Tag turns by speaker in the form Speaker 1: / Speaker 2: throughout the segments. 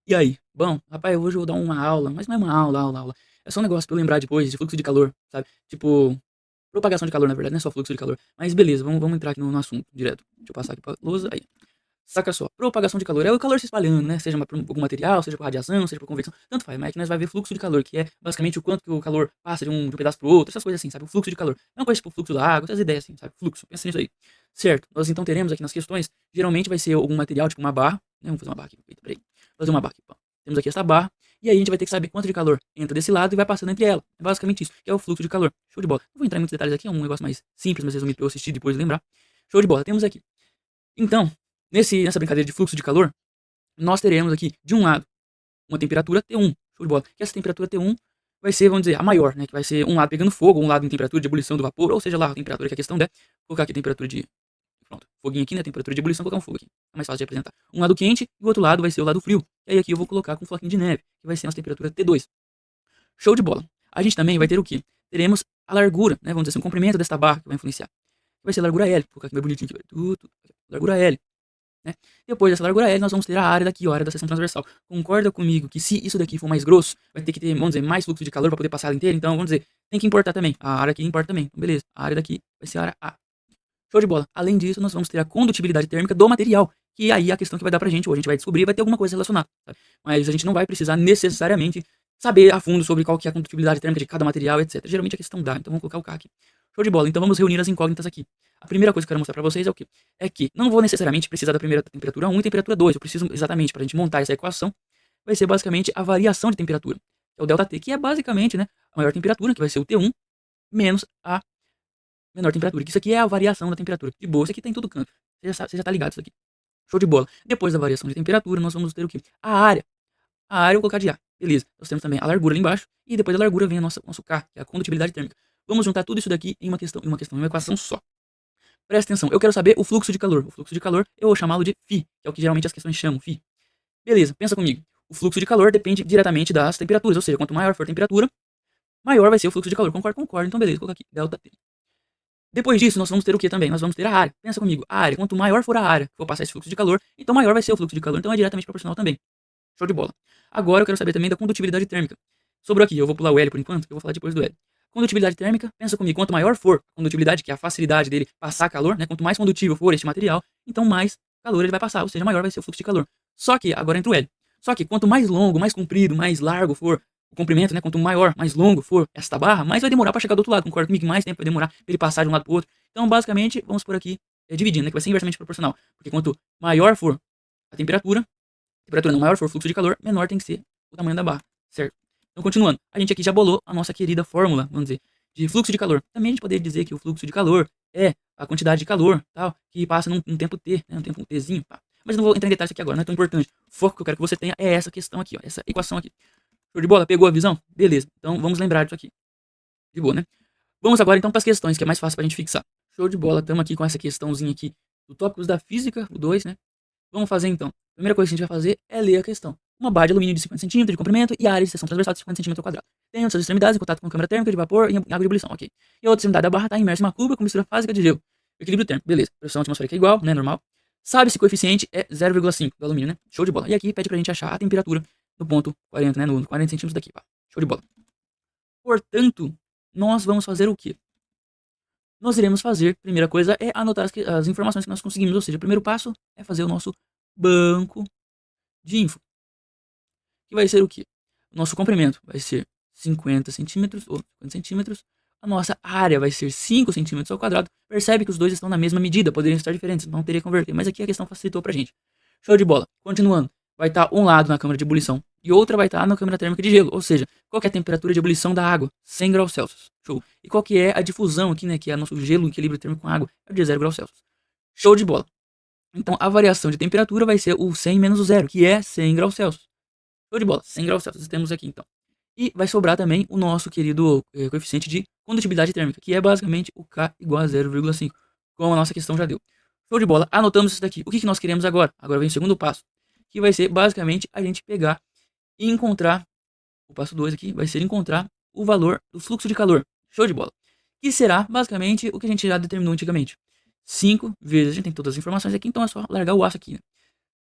Speaker 1: E aí? Bom, rapaz, hoje eu vou dar uma aula, mas não é uma aula. É só um negócio pra eu lembrar depois de fluxo de calor, sabe? Tipo, propagação de calor, na verdade, não é só fluxo de calor. Mas beleza, vamos entrar aqui no assunto direto. Deixa eu passar aqui pra lousa. Aí. Saca só, propagação de calor é o calor se espalhando, né? Seja por algum material, seja por radiação, seja por convecção, tanto faz, mas é que nós vai ver fluxo de calor, que é basicamente o quanto que o calor passa de um pedaço pro outro, essas coisas assim, sabe? O fluxo de calor. Não coisa tipo o fluxo da água, essas ideias assim, sabe? Fluxo, pensa nisso aí. Certo, nós então teremos aqui nas questões, geralmente vai ser algum material, tipo uma barra, né? Vamos fazer uma barra aqui, eita, peraí. Fazer uma barra aqui, pô. Temos aqui essa barra, e aí a gente vai ter que saber quanto de calor entra desse lado e vai passando entre ela. É basicamente isso, que é o fluxo de calor. Show de bola. Não vou entrar em muitos detalhes aqui, é um negócio mais simples, mais resumido pra eu assistir e depois lembrar. Show de bola, temos aqui. Então, nessa brincadeira de fluxo de calor, nós teremos aqui, de um lado, uma temperatura T1, show de bola. Que essa temperatura T1 vai ser, vamos dizer, a maior, né? Que vai ser um lado pegando fogo, um lado em temperatura de ebulição do vapor, ou seja lá a temperatura que a questão der. Vou colocar aqui a temperatura de. Pronto, foguinho aqui, né? Temperatura de ebulição, vou colocar um fogo aqui. É mais fácil de apresentar. Um lado quente e o outro lado vai ser o lado frio. E aí aqui eu vou colocar com um floquinho de neve, que vai ser a nossa temperatura T2. Show de bola. A gente também vai ter o quê? Teremos a largura, né? Vamos dizer assim, o comprimento desta barra que vai influenciar. Vai ser a largura L. Vou colocar aqui bem bonitinho aqui. Largura L. Né? Depois dessa largura L, nós vamos ter a área daqui, ó, a área da seção transversal. Concorda comigo que se isso daqui for mais grosso, vai ter que ter, vamos dizer, mais fluxo de calor para poder passar ela inteira? Então, vamos dizer, tem que importar também. A área aqui importa também. Então, beleza, a área daqui vai ser a área A. Show de bola. Além disso, nós vamos ter a condutibilidade térmica do material, que aí é a questão que vai dar pra gente, ou a gente vai descobrir, vai ter alguma coisa relacionada. Sabe? Mas a gente não vai precisar necessariamente saber a fundo sobre qual que é a condutibilidade térmica de cada material, etc. Geralmente a questão dá, então vamos colocar o K aqui. Show de bola. Então vamos reunir as incógnitas aqui. A primeira coisa que eu quero mostrar pra vocês é o quê? É que não vou necessariamente precisar da primeira temperatura 1 e temperatura 2. Eu preciso exatamente, pra gente montar essa equação, vai ser basicamente a variação de temperatura. Que é o ΔT, que é basicamente, né, a maior temperatura, que vai ser o T1, menos a menor temperatura. Que isso aqui é a variação da temperatura. De boa, isso aqui tem tudo canto. Você já tá ligado isso aqui. Show de bola. Depois da variação de temperatura, nós vamos ter o quê? A área. A área eu vou colocar de A. Beleza. Nós temos também a largura ali embaixo. E depois da largura vem a nosso K, que é a condutibilidade térmica. Vamos juntar tudo isso daqui em uma equação só. Presta atenção. Eu quero saber o fluxo de calor. O fluxo de calor eu vou chamá-lo de φ, que é o que geralmente as questões chamam, φ. Beleza, pensa comigo. O fluxo de calor depende diretamente das temperaturas, ou seja, quanto maior for a temperatura, maior vai ser o fluxo de calor. Concordo, concordo. Então beleza, vou colocar aqui ΔT. Depois disso, nós vamos ter o que também? Nós vamos ter a área. Pensa comigo, a área. Quanto maior for a área que for passar esse fluxo de calor, então maior vai ser o fluxo de calor. Então é diretamente proporcional também. Show de bola. Agora eu quero saber também da condutibilidade térmica. Sobrou aqui, eu vou pular o L por enquanto, que eu vou falar depois do L. Condutibilidade térmica, pensa comigo, quanto maior for a condutibilidade, que é a facilidade dele passar calor, né? Quanto mais condutível for este material, então mais calor ele vai passar, ou seja, maior vai ser o fluxo de calor. Só que, agora entra o L. Só que quanto mais longo, mais comprido, mais largo for o comprimento, né? Quanto maior, mais longo for esta barra, mais vai demorar para chegar do outro lado. Concorda comigo? Mais tempo vai demorar para ele passar de um lado para o outro. Então, basicamente, vamos por aqui dividindo, né? Que vai ser inversamente proporcional. Porque quanto maior for a temperatura não maior for o fluxo de calor, menor tem que ser o tamanho da barra, certo? Então, continuando, a gente aqui já bolou a nossa querida fórmula, vamos dizer, de fluxo de calor. Também a gente poderia dizer que o fluxo de calor é a quantidade de calor, tal, que passa num tempo T, né, um tempo Tzinho, tá? Mas não vou entrar em detalhes aqui agora, não é tão importante. O foco que eu quero que você tenha é essa questão aqui, ó, essa equação aqui. Show de bola? Pegou a visão? Beleza. Então vamos lembrar disso aqui. De boa, né? Vamos agora então para as questões, que é mais fácil pra gente fixar. Show de bola. Estamos aqui com essa questãozinha aqui do tópicos da física, o 2, né? Vamos fazer então. A primeira coisa que a gente vai fazer é ler a questão. Uma barra de alumínio de 50 centímetros de comprimento e a área de seção transversal de 50 centímetros ao quadrado. Tem suas extremidades em contato com câmara térmica de vapor e água de ebulição, ok. E a outra extremidade da barra está imersa em uma cuba com mistura fásica de gelo. Equilíbrio térmico, beleza. Pressão atmosférica é igual, né, normal. Sabe-se o coeficiente é 0,5 do alumínio, né? Show de bola. E aqui pede pra gente achar a temperatura no ponto 40, né, no 40 centímetros daqui, pá. Show de bola. Portanto, nós vamos fazer o quê? Nós iremos fazer, primeira coisa, é anotar as informações que nós conseguimos, ou seja, o primeiro passo é fazer o nosso banco de info, que vai ser o quê? O nosso comprimento vai ser 50 centímetros, ou 50 centímetros, a nossa área vai ser 5 centímetros ao quadrado, percebe que os dois estão na mesma medida, poderiam estar diferentes, não teria que converter, mas aqui a questão facilitou pra gente. Show de bola. Continuando, vai estar um lado na câmara de ebulição e outra vai estar na câmara térmica de gelo, ou seja, qual que é a temperatura de ebulição da água? 100 graus Celsius. Show. E qual que é a difusão aqui, né, que é o nosso gelo em equilíbrio térmico com a água? É de 0 graus Celsius. Show de bola. Então a variação de temperatura vai ser o 100 menos o zero, que é 100 graus Celsius. Show de bola. 100 graus Celsius temos aqui então. E vai sobrar também o nosso querido coeficiente de condutibilidade térmica, que é basicamente o K igual a 0,5, como a nossa questão já deu. Show de bola. Anotamos isso daqui. O que nós queremos agora? Agora vem o segundo passo, que vai ser basicamente a gente pegar e encontrar, o passo 2 aqui, vai ser encontrar o valor do fluxo de calor. Show de bola. Que será basicamente o que a gente já determinou antigamente. 5 vezes, a gente tem todas as informações aqui, então é só largar o aço aqui, né?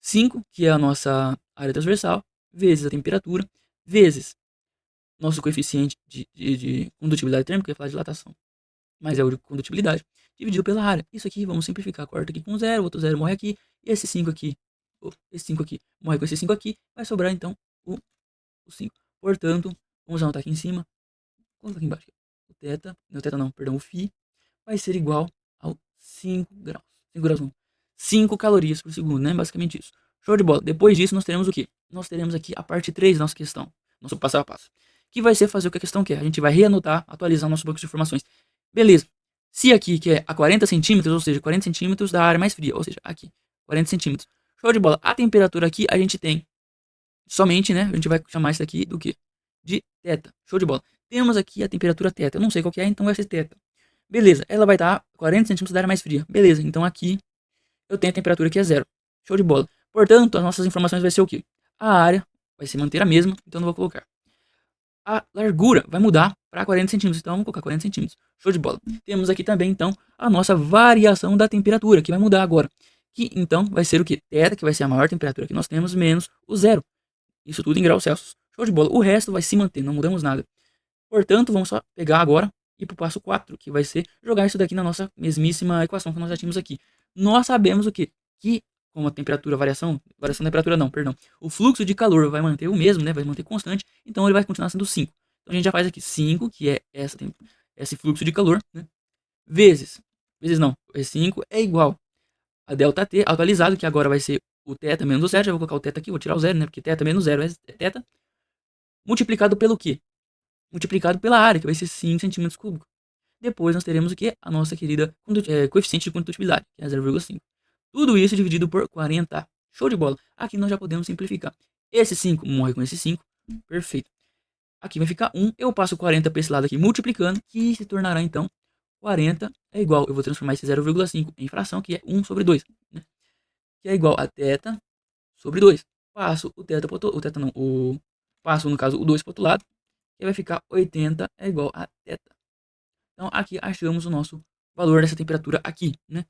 Speaker 1: 5, que é a nossa área transversal, vezes a temperatura, vezes nosso coeficiente de condutibilidade térmica, eu ia falar de dilatação, mas é o de condutibilidade, dividido pela área. Isso aqui, vamos simplificar, corta aqui com 0, outro 0 morre aqui, e esse 5 aqui, esse 5 aqui morre com esse 5 aqui, vai sobrar então o 5. Portanto, vamos anotar aqui em cima, coloca aqui embaixo, o θ não, perdão, o φ, vai ser igual ao 5 graus. 5 graus não. 5 calorias por segundo, né? Basicamente isso. Show de bola. Depois disso, nós teremos o quê? Nós teremos aqui a parte 3 da nossa questão. Nosso passo a passo. Que vai ser fazer o que a questão quer. A gente vai reanotar, atualizar o nosso banco de informações. Beleza. Se aqui que é a 40 centímetros, ou seja, 40 centímetros da área mais fria. Ou seja, aqui, 40 centímetros. Show de bola. A temperatura aqui a gente tem somente, né? A gente vai chamar isso daqui do quê? De θ. Show de bola. Temos aqui a temperatura θ. Eu não sei qual que é, então vai ser θ. Beleza, ela vai estar 40 centímetros da área mais fria. Beleza, então aqui eu tenho a temperatura que é 0. Show de bola. Portanto, as nossas informações vai ser o quê? A área vai se manter a mesma, então não vou colocar. A largura vai mudar para 40 centímetros, então vamos colocar 40 centímetros. Show de bola. Temos aqui também, então, a nossa variação da temperatura, que vai mudar agora. Que, então, vai ser o quê? Θ, que vai ser a maior temperatura que nós temos, menos o 0. Isso tudo em graus Celsius. Show de bola. O resto vai se manter, não mudamos nada. Portanto, vamos só pegar agora e para o passo 4, que vai ser jogar isso daqui na nossa mesmíssima equação que nós já tínhamos aqui. Nós sabemos o quê? Que como a temperatura, variação da temperatura não, perdão, o fluxo de calor vai manter o mesmo, né? Vai manter constante, então ele vai continuar sendo 5. Então a gente já faz aqui 5, que é esse fluxo de calor, né? Vezes não, 5 é igual a ΔT atualizado, que agora vai ser o θ menos o 0, já vou colocar o θ aqui, vou tirar o 0, né? Porque θ menos 0 é θ, multiplicado pelo quê? Multiplicado pela área, que vai ser 5 centímetros cúbicos. Depois nós teremos o que? A nossa querida coeficiente de condutibilidade, que é 0,5. Tudo isso dividido por 40. Show de bola. Aqui nós já podemos simplificar. Esse 5 morre com esse 5. Perfeito. Aqui vai ficar 1. Eu passo 40 para esse lado aqui multiplicando, que se tornará então 40 é igual. Eu vou transformar esse 0,5 em fração, que é 1 sobre 2. Né? Que é igual a θ sobre 2. Passo o θ para passo, no caso, o 2 para o outro lado. E vai ficar 80 é igual a θ. Então aqui achamos o nosso valor dessa temperatura aqui, né?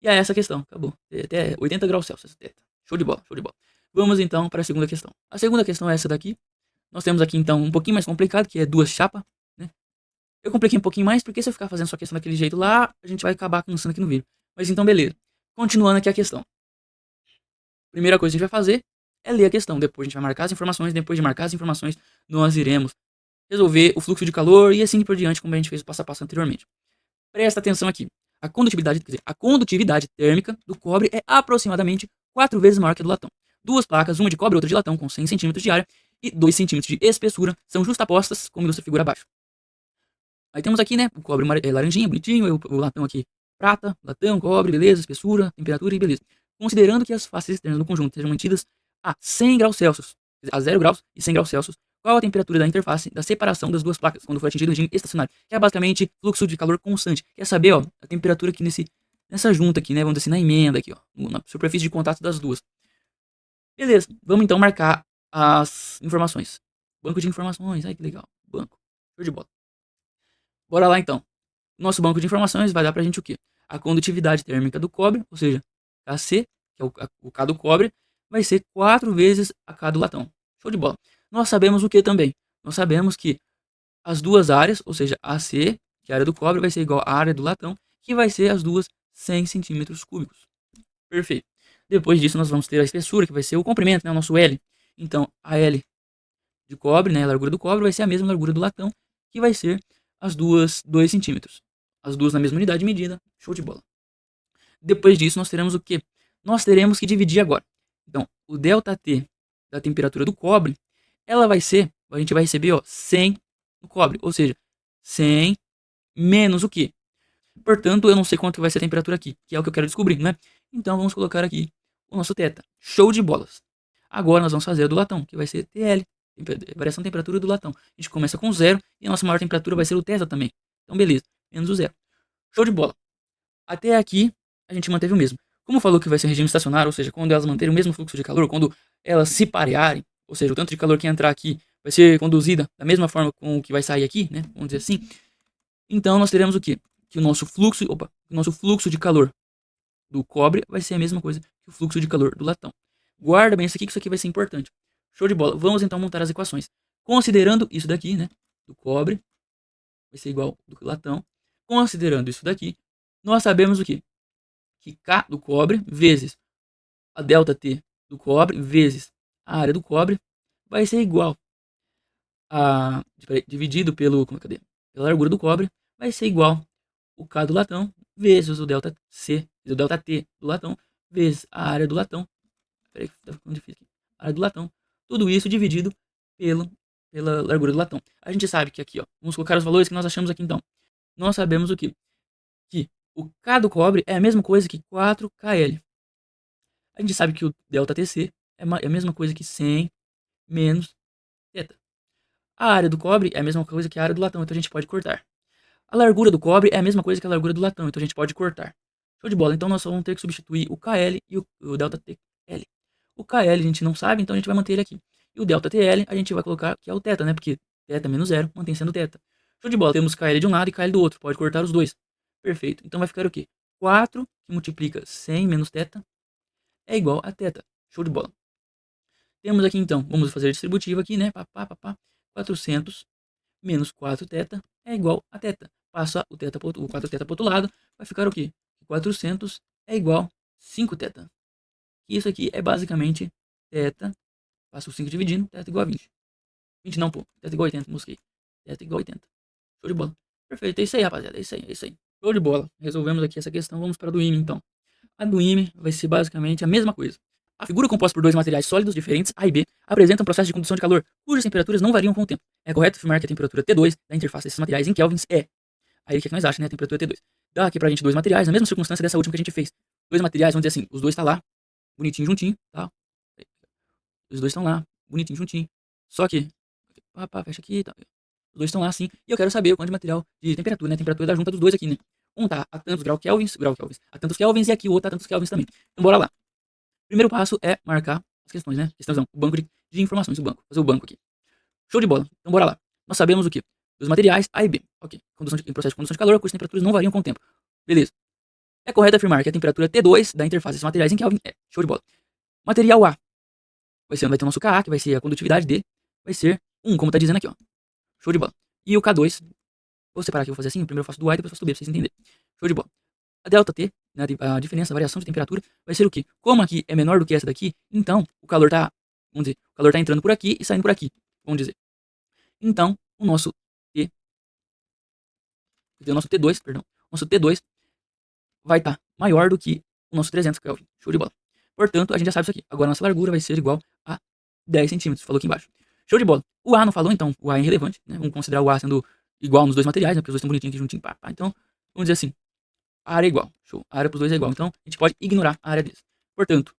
Speaker 1: E é essa a questão, acabou. Até 80 graus Celsius, θ. Show de bola, show de bola. Vamos então para a segunda questão. A segunda questão é essa daqui. Nós temos aqui então um pouquinho mais complicado, que é duas chapas, né? Eu compliquei um pouquinho mais, porque se eu ficar fazendo só a questão daquele jeito lá, a gente vai acabar cansando aqui no vídeo. Mas então beleza. Continuando aqui a questão. Primeira coisa que a gente vai fazer é ler a questão. Depois a gente vai marcar as informações. Depois de marcar as informações, nós iremos resolver o fluxo de calor e assim por diante, como a gente fez o passo a passo anteriormente. Presta atenção aqui. A condutividade térmica do cobre é aproximadamente 4 vezes maior que a do latão. Duas placas, uma de cobre e outra de latão, com 100 cm de área e 2 cm de espessura, são justapostas, como ilustra a figura abaixo. Aí temos aqui, né, o cobre laranjinha, bonitinho, o latão aqui prata, latão, cobre, beleza, espessura, temperatura e beleza. Considerando que as faces externas do conjunto sejam mantidas a 100 graus Celsius, a 0 graus e 100 graus Celsius, qual a temperatura da interface da separação das duas placas quando for atingido o regime estacionário? Que é basicamente fluxo de calor constante. Quer saber, ó, a temperatura aqui nessa junta aqui, né? Vamos dizer assim, na emenda aqui, ó, na superfície de contato das duas. Beleza, vamos então marcar as informações. Banco de informações, ai que legal, banco, show de bola. Bora lá então. Nosso banco de informações vai dar pra gente o quê? A condutividade térmica do cobre, ou seja, Kc, que é o K do cobre, vai ser 4 vezes a K do latão. Show de bola. Nós sabemos o que também? Nós sabemos que as duas áreas, ou seja, AC, que é a área do cobre, vai ser igual à área do latão, que vai ser as duas 100 centímetros cúbicos. Perfeito. Depois disso, nós vamos ter a espessura, que vai ser o comprimento, né, o nosso L. Então, a L de cobre, né, a largura do cobre, vai ser a mesma largura do latão, que vai ser as duas 2 centímetros. As duas na mesma unidade de medida. Show de bola. Depois disso, nós teremos o quê? Nós teremos que dividir agora. Então, o ΔT da temperatura do cobre, ela vai ser, a gente vai receber, ó, 100 no cobre, ou seja, 100 menos o quê? Portanto, eu não sei quanto vai ser a temperatura aqui, que é o que eu quero descobrir, né? Então, vamos colocar aqui o nosso θ. Show de bolas. Agora nós vamos fazer a do latão, que vai ser TL, variação de temperatura do latão. A gente começa com 0 e a nossa maior temperatura vai ser o θ também. Então, beleza, menos o 0. Show de bola. Até aqui, a gente manteve o mesmo. Como falou que vai ser regime estacionário, ou seja, quando elas manterem o mesmo fluxo de calor, quando elas se parearem, ou seja, o tanto de calor que entrar aqui vai ser conduzida da mesma forma com o que vai sair aqui, né? Vamos dizer assim. Então nós teremos o quê? Que o nosso fluxo de calor do cobre vai ser a mesma coisa que o fluxo de calor do latão. Guarda bem isso aqui, que isso aqui vai ser importante. Show de bola. Vamos então montar as equações. Considerando isso daqui, né, do cobre, vai ser igual do latão. Considerando isso daqui, nós sabemos o quê? Que K do cobre vezes a ΔT do cobre vezes a área do cobre vai ser igual a dividido pelo, cadê? Pela largura do cobre, vai ser igual o K do latão vezes o ΔC, o ΔT do latão vezes a área do latão. Peraí, tá ficando difícil aqui. A área do latão. Tudo isso dividido pela largura do latão. A gente sabe que aqui, ó, vamos colocar os valores que nós achamos aqui então. Nós sabemos o que? Que o K do cobre é a mesma coisa que 4KL. A gente sabe que o ΔTC é a mesma coisa que 100 menos θ. A área do cobre é a mesma coisa que a área do latão, então a gente pode cortar. A largura do cobre é a mesma coisa que a largura do latão, então a gente pode cortar. Show de bola. Então nós só vamos ter que substituir o KL e o ΔTL. O KL a gente não sabe, então a gente vai manter ele aqui. E o ΔTL a gente vai colocar que é o θ, né? Porque θ menos zero mantém sendo θ. Show de bola. Temos KL de um lado e KL do outro. Pode cortar os dois. Perfeito. Então vai ficar o quê? 4 que multiplica 100 menos θ é igual a θ. Show de bola. Temos aqui então, vamos fazer a distributiva aqui, né? 400 menos 4θ é igual a θ. Passa o 4θ para o outro lado, vai ficar o quê? 400 é igual a 5θ. Isso aqui é basicamente θ. Passa o 5 dividindo, θ igual a 20. 20 não, pô. θ igual a 80, mosquei. θ igual a 80. Show de bola. Perfeito, é isso aí, rapaziada. É isso aí, é isso aí. Show de bola. Resolvemos aqui essa questão, vamos para a do IME então. A do IME vai ser basicamente a mesma coisa. A figura composta por dois materiais sólidos diferentes, A e B, apresenta um processo de condução de calor cujas temperaturas não variam com o tempo. É correto afirmar que a temperatura T2 da interface desses materiais em kelvins é. Aí o que nós achamos, né? A temperatura T2. Dá aqui pra gente dois materiais, na mesma circunstância dessa última que a gente fez. Dois materiais, vamos dizer assim, os dois tá lá, bonitinho juntinho, tá? Os dois estão lá, bonitinho juntinho. Só que, fecha aqui, tá? Os dois estão lá assim, e eu quero saber o quanto de material de temperatura, né? A temperatura da junta dos dois aqui, né? Um tá a tantos kelvins, a tantos kelvins, e aqui o outro tá a tantos kelvins também. Então bora lá. Primeiro passo é marcar as questões, né? Questões não, o banco de informações, o banco. Fazer o banco aqui. Show de bola. Então bora lá. Nós sabemos o que? Dos materiais A e B. Ok. Em processo de condução de calor, cujas temperaturas não variam com o tempo. Beleza. É correto afirmar que a temperatura T2 da interface desses materiais em Kelvin é. Show de bola. Material A vai ter o nosso Ka, que vai ser a condutividade dele. Vai ser 1, como tá dizendo aqui, ó. Show de bola. E o K2, vou separar aqui, vou fazer assim. Primeiro eu faço do A e depois eu faço do B, pra vocês entenderem. Show de bola. A ΔT, né, a diferença, a variação de temperatura, vai ser o quê? Como aqui é menor do que essa daqui, então o calor tá, vamos dizer, o calor tá entrando por aqui e saindo por aqui, vamos dizer. Então, o nosso T2, perdão, nosso T2 vai estar maior do que o nosso 300 Kelvin. Show de bola. Portanto, a gente já sabe isso aqui. Agora a nossa largura vai ser igual a 10 centímetros, falou aqui embaixo. Show de bola. O A não falou, então o A é irrelevante, né? Vamos considerar o A sendo igual nos dois materiais, né? Porque os dois estão bonitinhos aqui juntinho, pá. Então, vamos dizer assim, a área é igual. Show. A área para os dois é igual. Então, a gente pode ignorar a área deles. Portanto,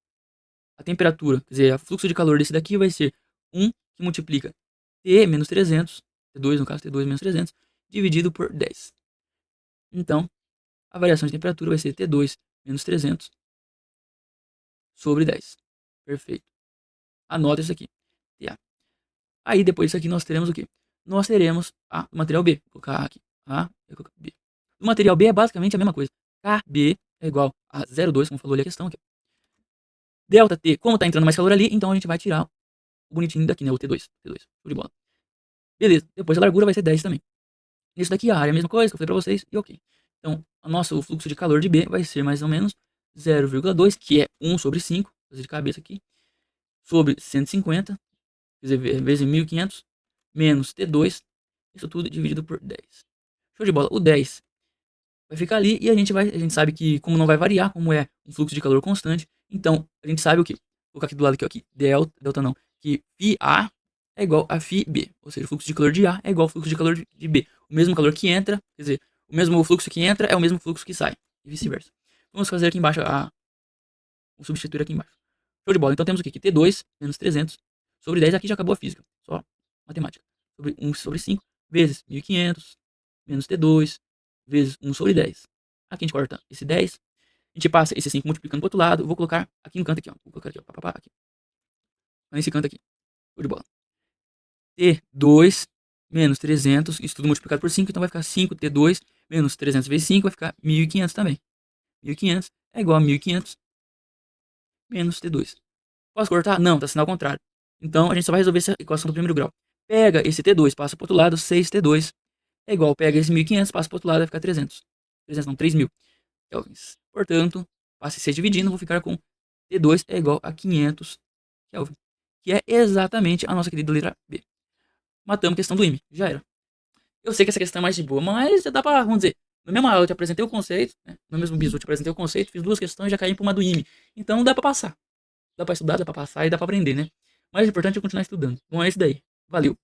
Speaker 1: a temperatura, quer dizer, o fluxo de calor desse daqui vai ser 1 que multiplica T menos 300, T2 no caso, T2 menos 300, dividido por 10. Então, a variação de temperatura vai ser T2 menos 300 sobre 10. Perfeito. Anota isso aqui. TA. Aí, depois disso aqui, nós teremos o quê? Nós teremos o material B. Vou colocar aqui. A, eu colocar B. O material B é basicamente a mesma coisa. KB é igual a 0,2, como falou ali a questão aqui. Delta T, como tá entrando mais calor ali, então a gente vai tirar o bonitinho daqui, né? O T2. Show de bola. Beleza. Depois a largura vai ser 10 também. Isso daqui, a área é a mesma coisa que eu falei pra vocês, e ok. Então, o fluxo de calor de B vai ser mais ou menos 0,2, que é 1 sobre 5, vou fazer de cabeça aqui, sobre 150, quer dizer, vezes 1500, menos T2, isso tudo dividido por 10. Show de bola. O 10 vai ficar ali e a gente sabe que, como não vai variar, como é um fluxo de calor constante, então a gente sabe o que? Vou colocar aqui do lado aqui, delta não, que φA é igual a φB, ou seja, o fluxo de calor de A é igual ao fluxo de calor de B. O mesmo calor que entra, quer dizer, o mesmo fluxo que entra é o mesmo fluxo que sai, e vice-versa. Vamos fazer aqui embaixo vou substituir aqui embaixo. Show de bola. Então temos o que? Que T2 menos 300 sobre 10, aqui já acabou a física, só matemática. Sobre 1 sobre 5 vezes 1500 menos T2 vezes 1 sobre 10. Aqui a gente corta esse 10, a gente passa esse 5 multiplicando pro outro lado, eu vou colocar aqui no canto aqui, ó. Vou colocar aqui, ó, aqui. Nesse canto aqui. Show de bola. T2 menos 300, isso tudo multiplicado por 5, então vai ficar 5T2 menos 300 vezes 5, vai ficar 1500 também. 1500 é igual a 1500 menos T2. Posso cortar? Não, tá sinal contrário. Então a gente só vai resolver essa equação do primeiro grau. Pega esse T2, passa pro outro lado, 6T2 é igual, pega esse 1500, passa pro outro lado, vai ficar 300. 300 não, 3000 kelvins. Portanto, passe 6 dividindo, vou ficar com T2 é igual a 500 Kelvin. Que é exatamente a nossa querida letra B. Matamos a questão do IME, já era. Eu sei que essa questão é mais de boa, mas dá pra, vamos dizer, na mesma aula eu te apresentei o conceito, né? No mesmo bisu eu te apresentei o conceito, fiz duas questões e já caí pra uma do IME. Então dá pra passar. Dá pra estudar, dá pra passar e dá pra aprender, né? Mas o importante é continuar estudando. Bom, é isso daí. Valeu.